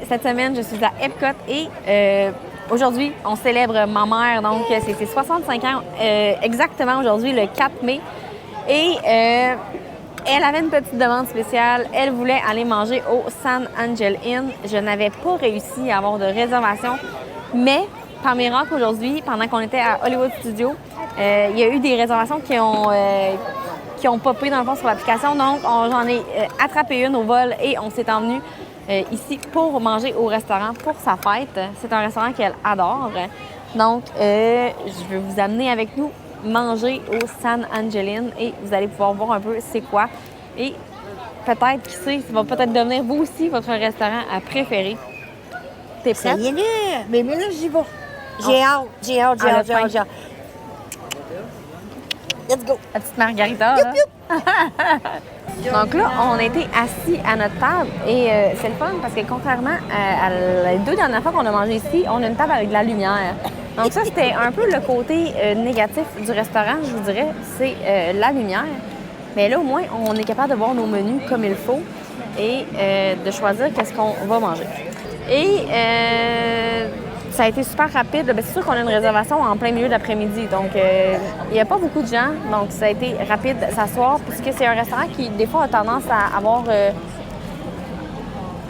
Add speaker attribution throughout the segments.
Speaker 1: cette semaine, je suis à Epcot et aujourd'hui, on célèbre ma mère. Donc, c'est ses 65 ans exactement aujourd'hui, le 4 mai. Et elle avait une petite demande spéciale. Elle voulait aller manger au San Angel Inn. Je n'avais pas réussi à avoir de réservation, mais par miracle, aujourd'hui, pendant qu'on était à Hollywood Studios, il y a eu des réservations qui ont popé dans le fond sur l'application. Donc, j'en ai attrapé une au vol et on s'est emmenus ici pour manger au restaurant pour sa fête. C'est un restaurant qu'elle adore. Donc, je vais vous amener avec nous manger au San Angel Inn et vous allez pouvoir voir un peu c'est quoi. Et peut-être, qui sait, ça va peut-être devenir vous aussi votre restaurant préféré. T'es prête?
Speaker 2: Ça y est là! Mais là, j'y vais. J'ai hâte. Let's go!
Speaker 1: La petite margarita, là. Donc là, on était assis à notre table et c'est le fun parce que contrairement à les 2 dernières fois qu'on a mangé ici, on a une table avec de la lumière. Donc ça, c'était un peu le côté négatif du restaurant, je vous dirais, c'est la lumière. Mais là, au moins, on est capable de voir nos menus comme il faut et de choisir qu'est-ce qu'on va manger. Et ça a été super rapide. Bien, c'est sûr qu'on a une réservation en plein milieu d'après-midi. Donc, il n'y a pas beaucoup de gens. Donc, ça a été rapide s'asseoir puisque c'est un restaurant qui, des fois, a tendance à avoir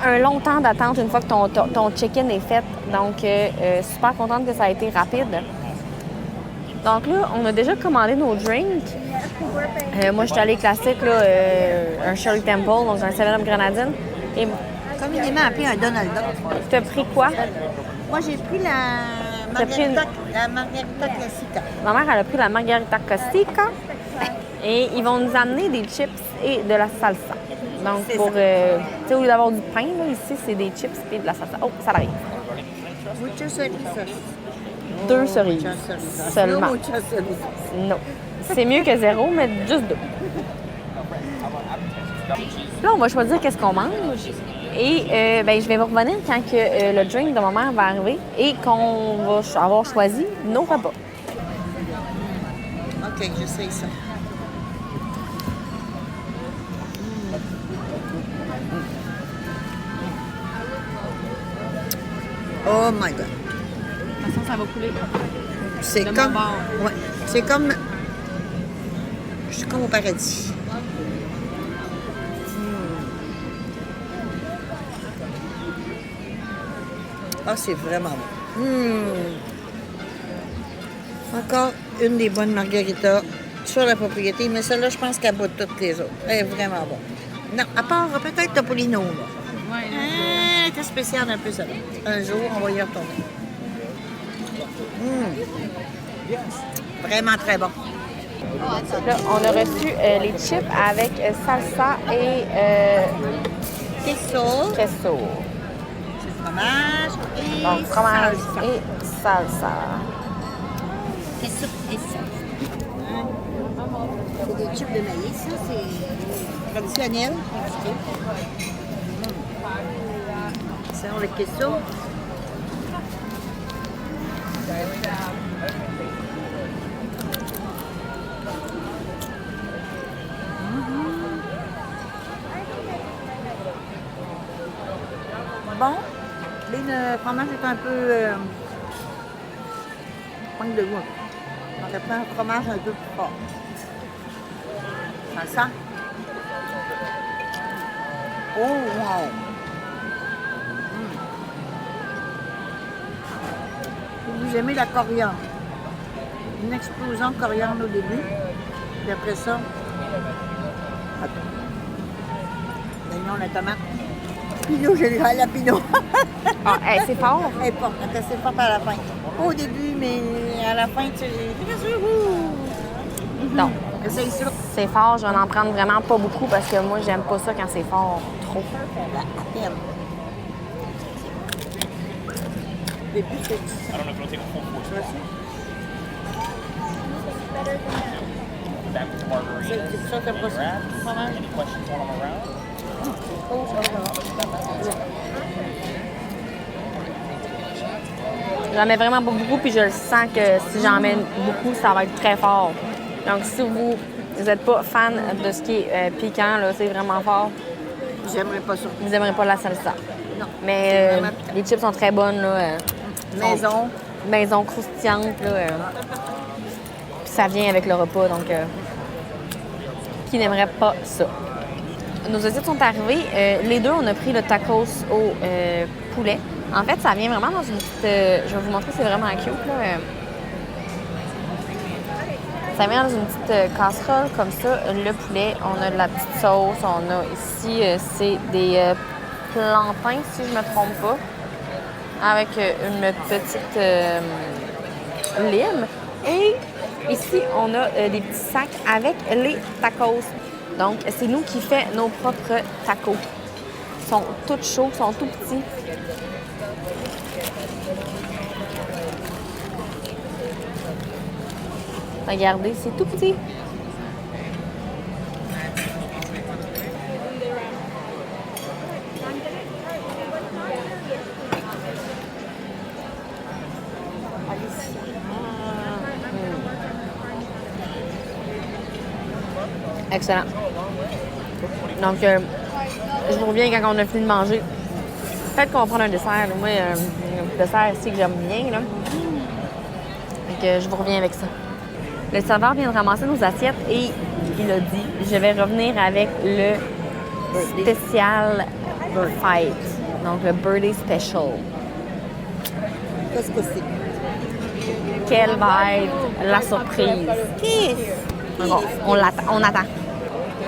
Speaker 1: un long temps d'attente une fois que ton check-in est fait. Donc, super contente que ça a été rapide. Donc là, on a déjà commandé nos drinks. Moi, je suis allée classique, là, un Shirley Temple, donc un 7-Up Grenadine. Et
Speaker 2: Communément appelé un Donald Duck.
Speaker 1: tu as pris quoi?
Speaker 2: Moi, j'ai pris la margarita classica.
Speaker 1: Ma mère, elle a pris la margarita Costica. Et ils vont nous amener des chips et de la salsa. Donc,
Speaker 2: C'est
Speaker 1: pour,
Speaker 2: ça.
Speaker 1: tu sais, au lieu d'avoir du pain, là, ici, c'est des chips et de la salsa. Oh, ça arrive.
Speaker 2: Mucha ceriza.
Speaker 1: 2 cerises
Speaker 2: Mucha ceriza.
Speaker 1: seulement.
Speaker 2: No mucha ceriza.
Speaker 1: Non. C'est mieux que 0, mais juste 2. Là, on va choisir qu'est-ce qu'on mange. Et ben, je vais vous revenir quand que, le drink de ma mère va arriver et qu'on va avoir choisi nos repas.
Speaker 2: OK, je sais ça. Oh my God.
Speaker 1: De toute façon, ça va couler.
Speaker 2: C'est
Speaker 1: De
Speaker 2: comme...
Speaker 1: mon bord.
Speaker 2: Ouais, c'est comme... Je suis comme au paradis. Ah, c'est vraiment bon. Encore une des bonnes margaritas sur la propriété, mais celle-là, je pense qu'elle bat toutes les autres. Elle est vraiment bonne. Non, à part peut-être Topolino, là.
Speaker 1: Ouais.
Speaker 2: Elle était spéciale un peu, celle-là. Un jour, on va y retourner. Vraiment très bon.
Speaker 1: Là, on a reçu les chips avec salsa et
Speaker 2: Queso,
Speaker 1: queso.
Speaker 2: fromage et
Speaker 1: Donc, fromage
Speaker 2: salsa.
Speaker 1: et salsa.
Speaker 2: Queso et salsa. C'est des chips de maïs, ça, c'est traditionnel. Selon le queso. Bon, le fromage est un peu manque de goût. On aurait pris un fromage un peu plus fort. Ça le sent? Oh, wow! Vous aimez la coriandre. Une explosion de coriandre au début. Puis après ça, l'oignon, la tomate. Pinot, j'ai le jalapeno.
Speaker 1: Ah, hey, c'est fort.
Speaker 2: Elle est forte, elle est assez forte à la fin. Pas au début, mais à la fin, tu...
Speaker 1: Non.
Speaker 2: Essaye ça.
Speaker 1: C'est fort, je vais en prendre vraiment pas beaucoup parce que moi, j'aime pas ça quand c'est fort. Trop.
Speaker 2: À peine. Le but, c'est...
Speaker 3: I don't know if it'll take a full force. Back with the margaritas.
Speaker 2: C'est ça, t'aimes pas ça?
Speaker 3: Any questions while I'm around?
Speaker 1: J'en mets vraiment pas beaucoup, puis je le sens que si j'en mets beaucoup, ça va être très fort. Donc, si vous n'êtes pas fan de ce qui est piquant, là, c'est vraiment fort,
Speaker 2: J'aimerais pas ça.
Speaker 1: vous n'aimerez pas la salsa.
Speaker 2: Non.
Speaker 1: Mais
Speaker 2: C'est vraiment piquant.
Speaker 1: les chips sont très bonnes, là.
Speaker 2: Maison.
Speaker 1: Maison croustillante, là. Puis ça vient avec le repas, donc qui n'aimerait pas ça? Nos assiettes sont arrivées. Les deux, on a pris le tacos au poulet. En fait, ça vient vraiment dans une petite... je vais vous montrer, c'est vraiment cute, là. Ça vient dans une petite casserole comme ça. Le poulet, on a de la petite sauce. On a ici, c'est des plantains, si je ne me trompe pas, avec une petite lime. Et ici, on a des petits sacs avec les tacos. Donc, c'est nous qui fait nos propres tacos. Ils sont tous chauds, ils sont tout petits. Regardez, c'est tout petit. Excellent. Donc, je vous reviens quand on a fini de manger. Peut-être qu'on va prendre un dessert. Là. Moi, un dessert ici que j'aime bien. Là. Donc, je vous reviens avec ça. Le serveur vient de ramasser nos assiettes et il a dit « Je vais revenir avec le spécial fight. » Donc, le birthday special.
Speaker 2: Qu'est-ce que c'est?
Speaker 1: Quelle va être la surprise? Bon, on attend.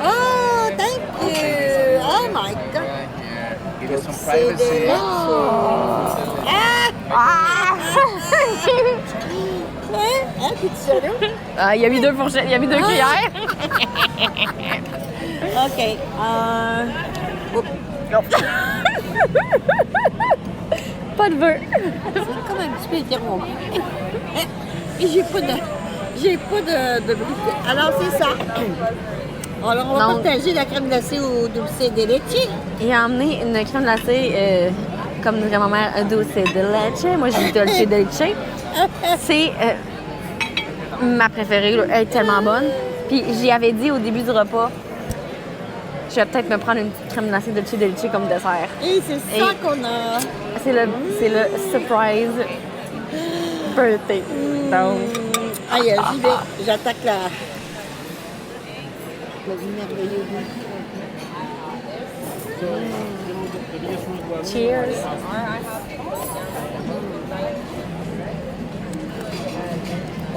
Speaker 2: Oh, thank you! Oh my God!
Speaker 4: Give us some
Speaker 2: C'est
Speaker 4: privacy.
Speaker 2: délicieux!
Speaker 1: Ah!
Speaker 2: Hein? T'es-tu sérieux?
Speaker 1: Il a mis 2 fourchettes, il a mis 2 cuillères.
Speaker 2: OK.
Speaker 1: Pas de vœux.
Speaker 2: C'est comme un petit peu interrompu. Et j'ai pas de briquet. Alors, c'est ça. Alors, on va
Speaker 1: Donc,
Speaker 2: partager la crème glacée au dulce de leche.
Speaker 1: Il a emmené une crème glacée, comme dirait ma mère, dulce de leche. Moi, je dis dolce de leche. C'est ma préférée. Là. Elle est tellement bonne. Puis, j'y avais dit au début du repas, je vais peut-être me prendre une petite crème glacée dolce de leche comme dessert.
Speaker 2: Et c'est ça qu'on a.
Speaker 1: C'est le surprise birthday. Donc,
Speaker 2: Aïe, j'y vais. J'attaque la vie merveilleuse.
Speaker 1: cheers.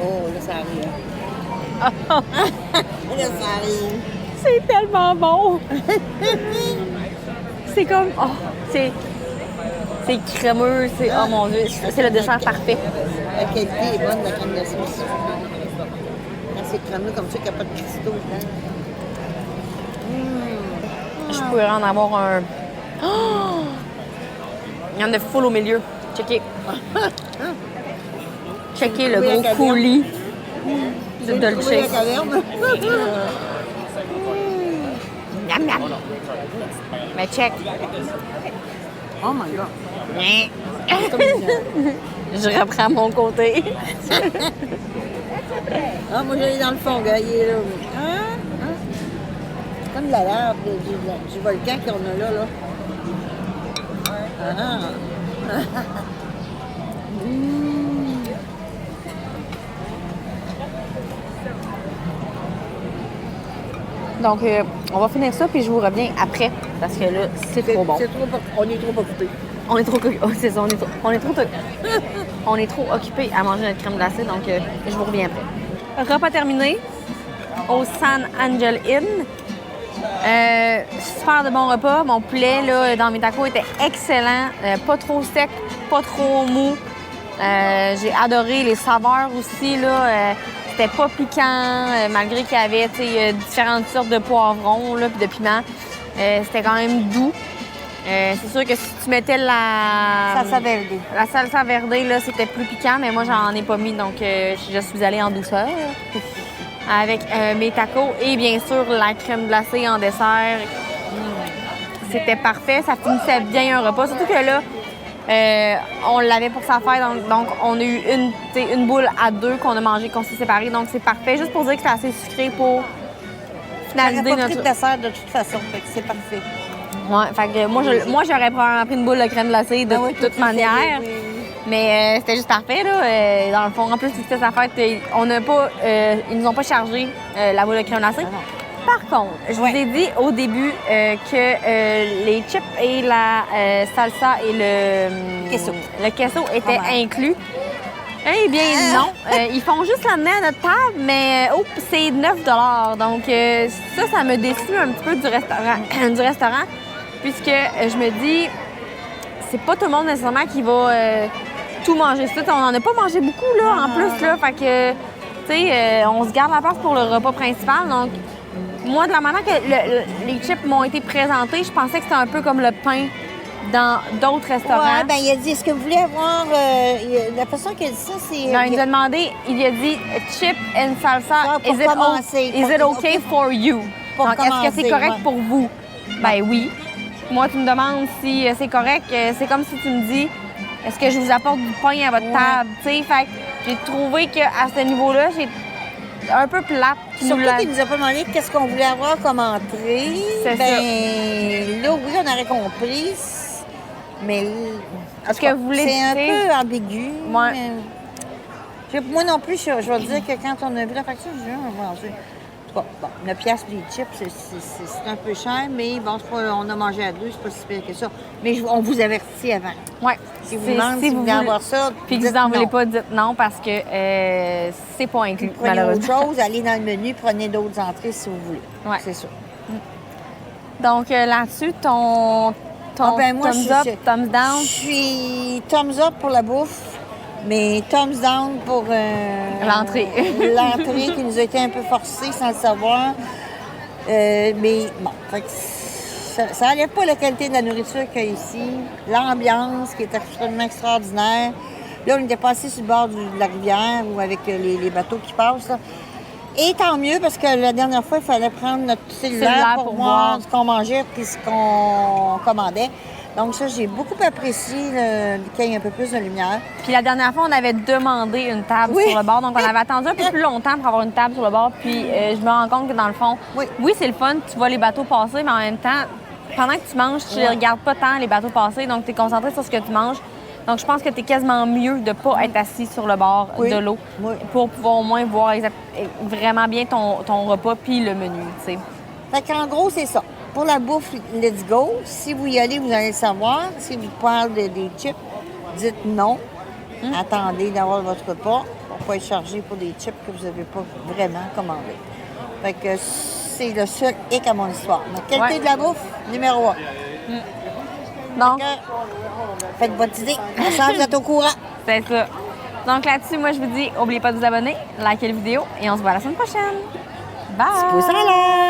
Speaker 2: Oh, là, ça arrive. Là, ça arrive.
Speaker 1: C'est tellement bon. C'est comme... Oh, c'est crémeux. Oh mon Dieu, c'est le dessert parfait.
Speaker 2: La qualité est bonne, la crème glacée aussi. Quand c'est crémeux comme ça, qu'il n'y a pas de cristaux dedans.
Speaker 1: Je pourrais en avoir un... Oh! Il y en a full au milieu. Checkez. Checkez le gros coulis de Dolce.
Speaker 2: Trouvé la caverne.
Speaker 1: Miam, miam. Mais check.
Speaker 2: Oh my God.
Speaker 1: Je reprends mon côté.
Speaker 2: Ah, moi, j'allais dans le fond, gars. Il est là. C'est comme de la lave du volcan qu'on a là.
Speaker 1: Donc, on va finir ça, puis je vous reviens après, parce que là, c'est trop bon.
Speaker 2: On est trop occupés.
Speaker 1: On est trop... Oh, c'est ça, on est trop occupés à manger notre crème glacée, donc je vous reviens après. Repas terminé au San Angel Inn. Super de bon repas. Mon poulet là, dans mes tacos était excellent. Pas trop sec, pas trop mou. J'ai adoré les saveurs aussi. Là, c'était pas piquant, malgré qu'il y avait différentes sortes de poivrons là, puis de piments. C'était quand même doux. C'est sûr que si tu mettais la salsa verde, là, c'était plus piquant, mais moi, j'en ai pas mis, donc je suis allée en douceur avec mes tacos et bien sûr la crème glacée en dessert. C'était parfait, ça finissait bien un repas, surtout que là, on l'avait pour sa fête, donc on a eu une boule à 2 qu'on a mangé, qu'on s'est séparés, donc c'est parfait. Juste pour dire que c'est assez sucré pour finaliser
Speaker 2: J'aurais pas
Speaker 1: notre...
Speaker 2: pris de dessert de toute façon, fait que c'est parfait.
Speaker 1: Ouais, fait que moi, j'aurais probablement pris une boule de crème glacée de
Speaker 2: Ah oui,
Speaker 1: toute
Speaker 2: tout
Speaker 1: manière.
Speaker 2: oui.
Speaker 1: Mais c'était juste parfait, là. Dans le fond, en plus, c'était sa fête. On n'a pas... ils nous ont pas chargé la boule de crème glacée.
Speaker 2: Ah non.
Speaker 1: Par contre, je vous ai dit au début que les chips et la salsa et le queso étaient inclus. Eh bien, non. Ils font juste l'amener à notre table, mais c'est 9 $. Donc, ça me déçoit un petit peu du restaurant, puisque je me dis, c'est pas tout le monde nécessairement qui va tout manger. On n'en a pas mangé beaucoup, là, en plus, là. Fait que, tu sais, on se garde la place pour le repas principal. Donc, moi, de la manière que les chips m'ont été présentés, je pensais que c'était un peu comme le pain dans d'autres restaurants.
Speaker 2: Ouais, ben il a dit, est-ce que vous voulez avoir... la façon qu'il a dit ça, c'est...
Speaker 1: Non, il nous a demandé, il a dit chip and salsa,
Speaker 2: pour commencer,
Speaker 1: is it okay for you?
Speaker 2: Pour
Speaker 1: Donc, est-ce que c'est
Speaker 2: commencer,
Speaker 1: correct
Speaker 2: ouais.
Speaker 1: pour vous? Ben oui. Moi, tu me demandes si c'est correct. C'est comme si tu me dis, est-ce que je vous apporte du pain à votre table? Tu sais, fait que j'ai trouvé qu'à ce niveau-là, j'ai un peu plate.
Speaker 2: Surtout qu'il nous a pas demandé qu'est-ce qu'on voulait avoir comme entrée.
Speaker 1: C'est
Speaker 2: ça. Là, oui, on aurait compris. Mais
Speaker 1: Est-ce que vous voulez
Speaker 2: c'est un
Speaker 1: dire?
Speaker 2: peu ambigu.
Speaker 1: Ouais.
Speaker 2: Moi non plus, je vais dire que quand on a vu la facture, je dis, on va manger. En tout cas, bon, 9 piastres pour les chips, c'est un peu cher, mais bon, on a mangé à deux, c'est pas si pire que ça. Mais on vous avertit avant.
Speaker 1: Oui.
Speaker 2: Si vous demandez si vous voulez avoir ça,
Speaker 1: puis que vous n'en voulez pas, dites non parce que c'est pas inclus,
Speaker 2: prenez
Speaker 1: malheureusement.
Speaker 2: autre chose, allez dans le menu, prenez d'autres entrées si vous voulez.
Speaker 1: Ouais.
Speaker 2: C'est ça.
Speaker 1: Donc là-dessus, ton
Speaker 2: moi,
Speaker 1: thumbs up, thumbs down?
Speaker 2: Je suis thumbs up pour la bouffe, mais thumbs down pour
Speaker 1: l'entrée.
Speaker 2: L'entrée qui nous a été un peu forcée sans le savoir. Mais bon, fait que ça n'enlève pas la qualité de la nourriture qu'il y a ici. L'ambiance qui est absolument extraordinaire. Là, on était passé sur le bord de la rivière ou avec les bateaux qui passent. Là. Et tant mieux, parce que la dernière fois, il fallait prendre notre cellulaire pour voir ce qu'on mangeait et ce qu'on commandait. Donc ça, j'ai beaucoup apprécié qu'il y ait un peu plus de lumière.
Speaker 1: Puis la dernière fois, on avait demandé une table sur le bord. Donc, on avait attendu un peu plus longtemps pour avoir une table sur le bord. Puis je me rends compte que dans le fond, oui c'est le fun, tu vois les bateaux passer, mais en même temps, pendant que tu manges, tu ne regardes pas tant les bateaux passer. Donc, tu es concentré sur ce que tu manges. Donc, je pense que tu es quasiment mieux de ne pas être assis sur le bord de l'eau pour pouvoir au moins voir vraiment bien ton repas puis le menu, tu sais.
Speaker 2: Fait qu'en gros, c'est ça. Pour la bouffe, let's go. Si vous y allez, vous allez le savoir. Si vous parlez des chips, dites non. Attendez d'avoir votre repas pour ne pas être chargé pour des chips que vous n'avez pas vraiment commandés. Fait que c'est le seul hic à mon histoire. La qualité de la bouffe, numéro 1.
Speaker 1: Donc,
Speaker 2: faites votre idée. Ensemble, vous êtes au courant.
Speaker 1: C'est ça. Donc là-dessus, moi, je vous dis, n'oubliez pas de vous abonner, likez la vidéo et on se voit la semaine prochaine. Bye!
Speaker 2: Pouce en l'air!